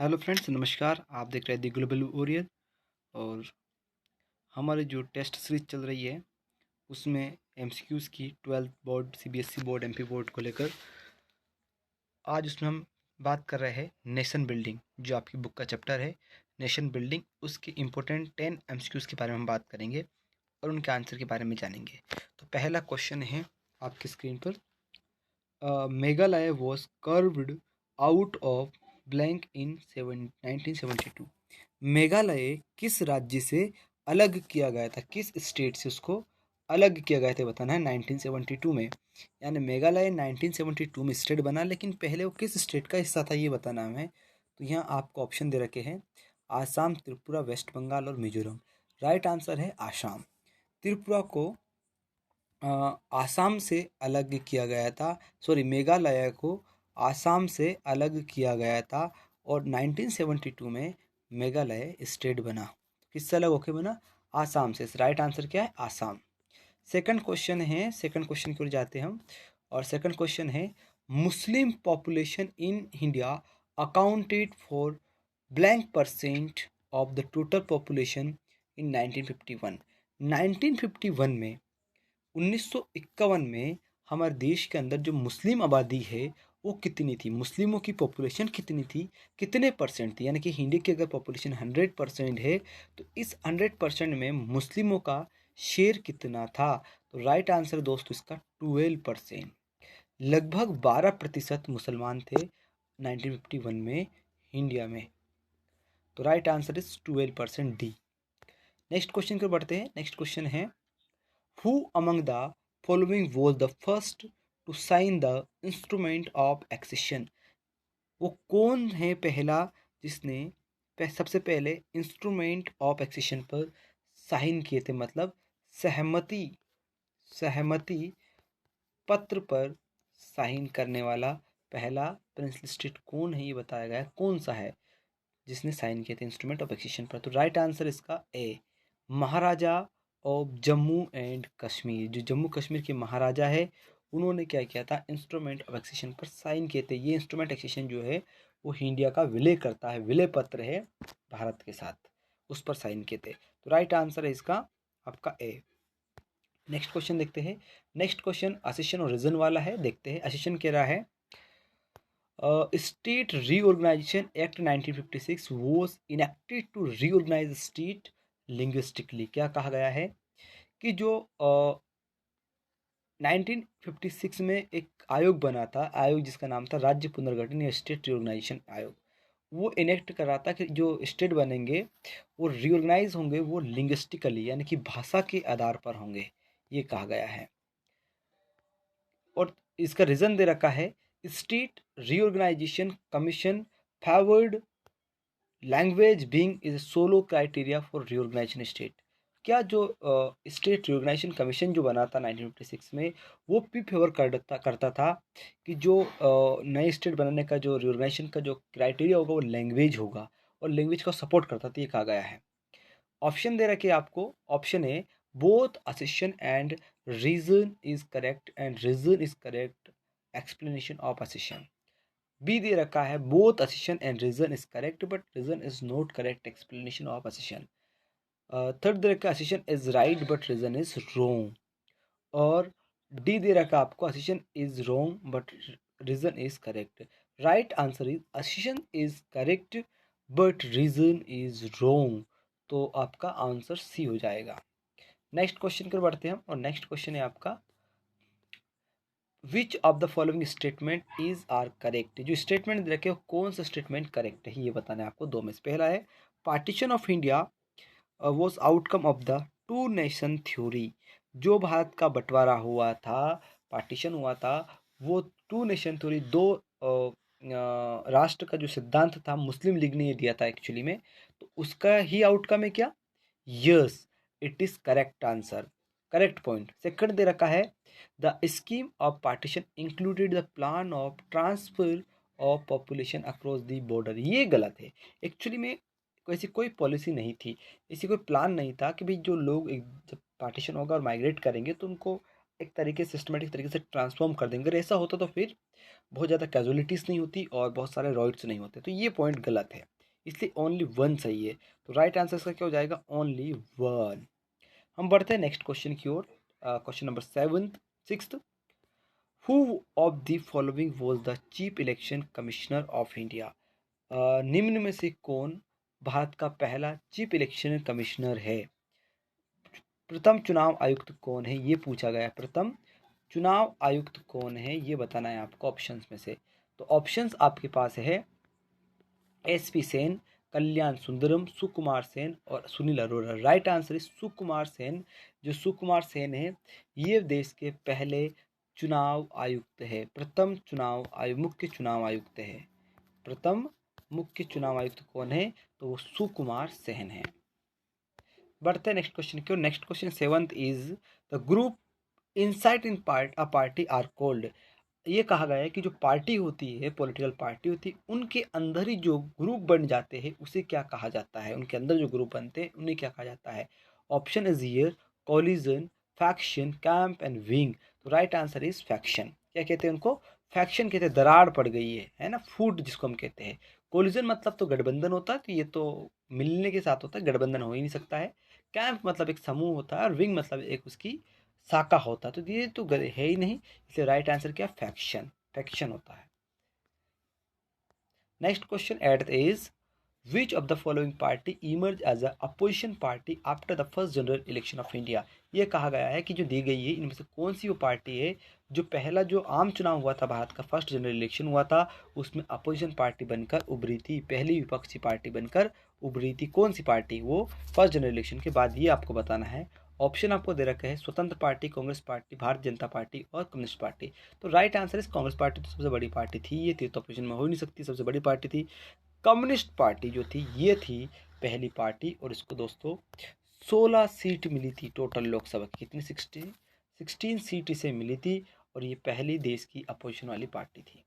Hello friends, नमस्कार। आप देख रहे हैं दी ग्लोबल वॉरियर। और हमारी जो टेस्ट सीरीज चल रही है उसमें एमसीक्यूज़ की 12th board, CBSE board, MP board को लेकर आज उसमें हम बात कर रहे हैं नेशन बिल्डिंग। जो आपकी बुक का चैप्टर है नेशन बिल्डिंग, उसके इम्पोर्टेंट 10 एमसीक्यूज़ के बारे में हम बात करेंगे और उनके आंसर के बारे में जानेंगे। तो पहला क्वेश्चन है आपकी स्क्रीन पर। Meghalaya was curved out of blank in 1972। Meghalaya किस राज्य से अलग किया गया था, किस स्टेट से उसको अलग किया गया था बताना है 1972 में। यानी मेघालय 1972 में स्टेट बना, लेकिन पहले वो किस स्टेट का हिस्सा था ये बताना है। तो यहाँ आपको ऑप्शन दे रखे हैं आसाम, त्रिपुरा, वेस्ट बंगाल और मिजोरम। राइट आंसर है आसाम। त्रिपुरा को आसाम से अलग किया गया था, सॉरी मेघालय को आसाम से अलग किया गया था और 1972 में मेघालय स्टेट बना। किससे अलग होके बना? आसाम से। राइट आंसर क्या है? आसाम। सेकंड क्वेश्चन है, सेकंड क्वेश्चन की ओर जाते हैं हम। और सेकंड क्वेश्चन है Muslim population in India accounted for blank percent of the total population in 1951। 1951 में 1951 में हमारे देश के अंदर जो मुस्लिम आबादी है वो कितनी थी, मुस्लिमों की पॉपुलेशन कितनी थी, कितने परसेंट थी। यानी कि इंडिया की अगर पॉपुलेशन 100% है तो इस 100% में मुस्लिमों का शेयर कितना था? तो राइट आंसर दोस्तों इसका 12%। लगभग 12% मुसलमान थे 1951 में इंडिया में। तो right answer is 12%, D. Next question की ओर बढ़ते हैं। नेक्स्ट क्वेश्चन है Who among the following was the first to sign the instrument of accession? वो कौन है पहला जिसने सबसे पहले इंस्ट्रूमेंट ऑफ एक्सेशन पर साइन किए थे, मतलब सहमति सहमति पत्र पर साइन करने वाला पहला प्रिंसिपल स्टेट कौन है ये बताया गया है। कौन सा है जिसने साइन किए थे इंस्ट्रूमेंट ऑफ एक्सेशन पर? तो राइट आंसर इसका ए, महाराजा ऑफ जम्मू एंड कश्मीर। जो जम्मू कश्मीर के महाराजा है उन्होंने क्या किया था, इंस्ट्रूमेंट ऑफ एक्सेशन पर साइन किए थे। ये इंस्ट्रूमेंट एक्सेशन जो है वो इंडिया का विलय करता है, विलय पत्र है भारत के साथ, उस पर साइन किए थे। तो राइट आंसर है इसका आपका ए। नेक्स्ट क्वेश्चन देखते हैं। नेक्स्ट क्वेश्चन असेशन और रीजन वाला है। देखते हैं असेशन कह रहा है state reorganisation act 1956 was enacted to reorganise state linguistically. क्या कहा गया है कि जो 1956 में एक आयोग बना था, आयोग जिसका नाम था राज्य पुनर्गठन या स्टेट रीऑर्गेनाइजेशन आयोग, वो इनेक्ट कर रहा था कि जो स्टेट बनेंगे वो रीऑर्गेनाइज होंगे, वो लिंग्विस्टिकली यानी कि भाषा के आधार पर होंगे, ये कहा गया है। और इसका रीजन दे रखा है state reorganisation commission favoured language being is solo criteria for reorganisation state. क्या जो स्टेट रीऑर्गेनाइजेशन कमीशन जो बना था 1956 में वो भी फेवर करता था कि जो नए स्टेट बनाने का जो रीऑर्गेनाइजेशन का जो क्राइटेरिया होगा वो लैंग्वेज होगा, और लैंग्वेज का सपोर्ट करता था, ये कहा गया है। ऑप्शन दे रखे आपको। Option A both assertion and reason is correct and reason is correct explanation of assertion. B दे रखा है both assertion and reason is correct but reason is not correct explanation of assertion. Third दे रखा assertion is right but reason is wrong. और D दे रखा आपको assertion is wrong but reason is correct. Right answer is assertion is correct but reason is wrong. तो आपका answer C हो जाएगा। नेक्स्ट क्वेश्चन पर बढ़ते हैं हम। और नेक्स्ट क्वेश्चन है आपका which of the following statement is are correct. जो स्टेटमेंट दे रखे हो कौन सा स्टेटमेंट करेक्ट है ये बताना है आपको। दो में से पहला है partition of India was outcome of the two nation theory. जो भारत का बंटवारा हुआ था, पार्टीशन हुआ था, वो टू नेशन थ्योरी, दो राष्ट्र का जो सिद्धांत था मुस्लिम लीग ने ये दिया था एक्चुअली में, तो उसका ही आउटकम है क्या? Yes, it is correct answer, correct point. Second दे रखा है the scheme of partition included the plan of transfer of population across the border. ये गलत है। एक्चुअली में ऐसी कोई पॉलिसी नहीं थी, ऐसी कोई प्लान नहीं था कि भाई जो लोग जब पार्टीशन होगा और माइग्रेट करेंगे तो उनको एक तरीके सिस्टमेटिक तरीके से ट्रांसफॉर्म कर देंगे। अगर ऐसा होता तो फिर बहुत ज़्यादा कैजुअलिटीज़ नहीं होती और बहुत सारे रॉयट्स नहीं होते। तो ये पॉइंट गलत है, इसलिए ओनली वन सही है। तो राइट आंसर इसका क्या हो जाएगा? Only one. हम बढ़ते हैं नेक्स्ट क्वेश्चन की ओर। Question number 6th, who of the following was the chief election commissioner of India? निम्न में से कौन भारत का पहला चीफ इलेक्शन कमिश्नर है? प्रथम चुनाव आयुक्त कौन है, ये पूछा गया है। प्रथम चुनाव आयुक्त कौन है, ये बताना है आपको ऑप्शंस में से। तो ऑप्शंस आपके पास है SP सेन, कल्याण सुंदरम, सुकुमार सेन और सुनील अरोड़ा। राइट आंसर है सुकुमार सेन। जो सुकुमार सेन है ये देश के पहले चुनाव आयुक्त है, प्रथम चुनाव आयुक्त, मुख्य चुनाव आयुक्त है। प्रथम मुख्य चुनाव आयुक्त कौन है? तो वो सुकुमार सेन है। बढ़ते हैं नेक्स्ट क्वेश्चन की ओर। Next question 7th is the group inside in party are called. ये कहा गया है कि जो पार्टी होती है, पॉलिटिकल पार्टी होती है, उनके अंदर ही जो ग्रुप बन जाते हैं उसे क्या कहा जाता है? उनके अंदर जो ग्रुप बनते हैं उन्हें क्या कहा जाता है? Option is here collision, faction, camp and wing. तो राइट आंसर इज फैक्शन। क्या कहते हैं उनको? फैक्शन कहते हैं। दरार पड़ गई है ना, फूट जिसको हम कहते हैं। कोलिजन मतलब तो गठबंधन होता है, तो ये तो मिलने के साथ होता है, गठबंधन हो ही नहीं सकता है। कैंप मतलब एक समूह होता है और विंग मतलब एक उसकी शाखा होता है, तो ये तो है ही नहीं, इसलिए राइट आंसर क्या? फैक्शन, फैक्शन होता है। Next question 8th is which of the following party emerge as a opposition party after the first general election of India? ये कहा गया है कि जो दी गई है इनमें से कौन सी वो पार्टी है जो पहला जो आम चुनाव हुआ था, भारत का फर्स्ट जनरल इलेक्शन हुआ था, उसमें अपोजिशन पार्टी बनकर उभरी थी, पहली विपक्षी पार्टी बनकर उभरी थी। कौन सी पार्टी वो फर्स्ट जनरल इलेक्शन के बाद, ये आपको बताना है। ऑप्शन आपको दे रखा है स्वतंत्र party, Congress party, Bharatiya Janata party और कम्युनिस्ट पार्टी। तो राइट आंसर इस कांग्रेस पार्टी तो सबसे बड़ी पार्टी थी, ये थी तो अपोजिशन में हो ही नहीं सकती, सबसे बड़ी पार्टी थी। कम्युनिस्ट पार्टी जो थी ये थी पहली पार्टी, और इसको दोस्तों 16 सीट मिली थी टोटल लोकसभा की। कितनी? 16 सीट इसे मिली थी और ये पहली देश की अपोजिशन वाली पार्टी थी।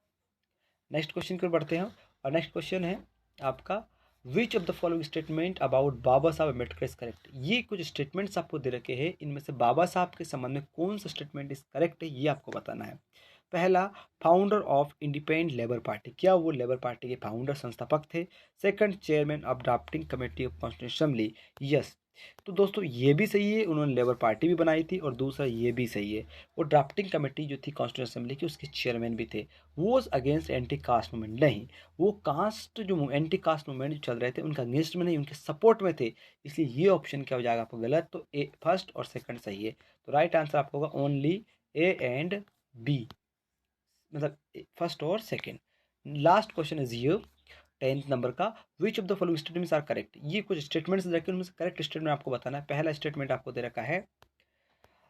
नेक्स्ट क्वेश्चन की ओर बढ़ते हैं और नेक्स्ट क्वेश्चन है आपका which of the following statement about Baba Sahab Ambedkar is correct? ये कुछ स्टेटमेंट्स आपको दे रखे हैं, इनमें से बाबा साहब के संबंध में कौन सा स्टेटमेंट इज करेक्ट है, ये आपको बताना है। पहला, founder of independent labour party, क्या वो लेबर पार्टी के फाउंडर संस्थापक थे? Second, chairman of drafting committee of constitution assembly, yes. तो दोस्तों ये भी सही है, उन्होंने लेबर पार्टी भी बनाई थी, और दूसरा ये भी सही है, वो ड्राफ्टिंग कमेटी जो थी कॉन्स्टिट्यूशन असेंबली की उसके चेयरमैन भी थे। वो अगेंस्ट एंटी कास्ट मूवमेंट नहीं, वो कास्ट जो एंटी कास्ट मूवमेंट जो चल रहे थे उनका अगेंस्ट में नहीं, उनके सपोर्ट में थे, इसलिए ये ऑप्शन क्या हो जाएगा आपको गलत। तो ए फर्स्ट और सेकंड सही है। तो राइट आंसर आपको होगा ओनली ए एंड बी, मतलब फर्स्ट और सेकंड। लास्ट क्वेश्चन इज ये 10th नंबर का, which of the following statements are correct? ये कुछ स्टेटमेंट्स रखे, उनमें से करेक्ट स्टेटमेंट आपको बताना है। पहला स्टेटमेंट आपको दे रखा है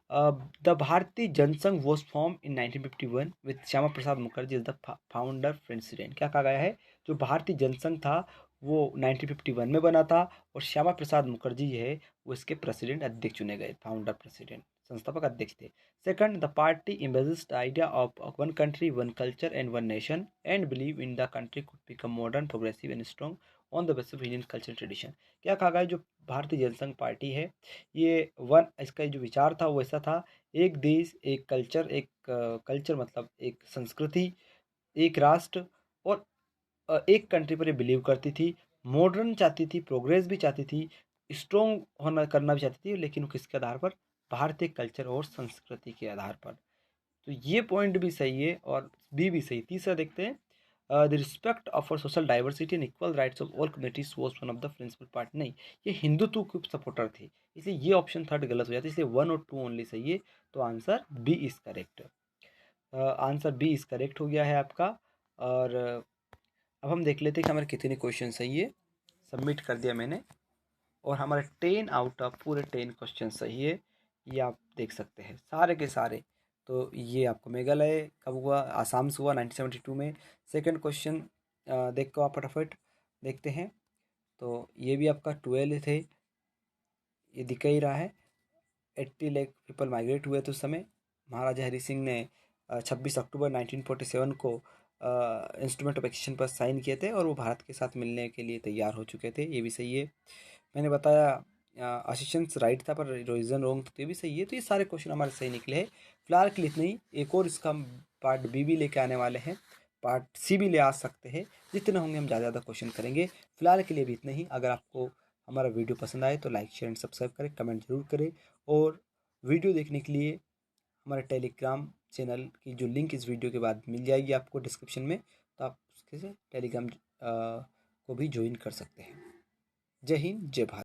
the Bharatiya Jana Sangh was form in 1951 with Shyama Prasad Mukherjee is the founder president. क्या कहा गया है? जो भारतीय जनसंघ था वो 1951 में बना था और श्यामा प्रसाद मुखर्जी है वो इसके प्रेसिडेंट अध्यक्ष चुने गए, फाउंडर प्रेसिडेंट, संस्थापक अध्यक्ष थे। Second, the party ambiences the idea of one country one culture and one nation and believe in the country could become modern progressive and strong on the basis of Indian cultural tradition. क्या कहा गया? जो भारतीय Jansangh party है ये one, इसका जो विचार था वो ऐसा था, एक देश एक कल्चर, एक कल्चर मतलब एक संस्कृति, एक राष्ट्र, और एक कंट्री पर ये बिलीव करती थी, मॉडर्न चाहती थी, प्रोग्रेस भी चाहती थी, स्ट्रॉन्ग होना करना भी चाहती थी, लेकिन वो किसके आधार पर? भारतीय कल्चर और संस्कृति के आधार पर। तो ये पॉइंट भी सही है और बी भी सही। तीसरा देखते हैं, the respect of for social diversity and equal rights of all communities was one of the principal part. नहीं, ये हिंदुत्व के सपोर्टर थे, इसलिए ये ऑप्शन थर्ड गलत हो जाता है, इसलिए 1 और 2 ओनली सही है। तो answer B is correct. Answer B is correct हो गया है आपका। और अब हम देख लेते हैं कि हमारे कितने क्वेश्चन सही है। सबमिट कर दिया मैंने और हमारे 10 आउट ऑफ पूरे 10 क्वेश्चन सही है, ये आप देख सकते हैं सारे के सारे। तो ये आपको मेघालय कब हुआ? आसाम से हुआ 1972 में। सेकंड क्वेश्चन देख को आप फटाफट देखते हैं, तो ये भी आपका 12 थे, ये दिख ही रहा है। 80 लाख पीपल माइग्रेट हुए थे उस समय। महाराजा हरि सिंह ने 26 अक्टूबर 1947 को इंस्ट्रूमेंट ऑफ एक्सचेंज पर साइन किए थे और वो भारत के साथ मिलने के लिए तैयार हो चुके थे, ये भी सही है। मैंने बताया असिस्टेंस राइट था पर रीजन रॉन्ग, तो ये भी सही है। तो ये सारे क्वेश्चन हमारे सही निकले हैं। फिलहाल के लिए इतना ही। एक और इसका पार्ट बी भी लेके आने वाले हैं, पार्ट सी भी ले आ सकते हैं। जितने होंगे हम ज़्यादा क्वेश्चन करेंगे। फिलहाल के लिए भी इतना ही। अगर आपको हमारा वीडियो पसंद आए तो लाइक शेयर एंड सब्सक्राइब करें, कमेंट जरूर करें। और वीडियो देखने के लिए हमारे टेलीग्राम चैनल की जो लिंक इस वीडियो के बाद मिल जाएगी आपको डिस्क्रिप्शन में, तो आप उसके से टेलीग्राम को भी ज्वाइन कर सकते हैं। जय हिंद, जय भारत।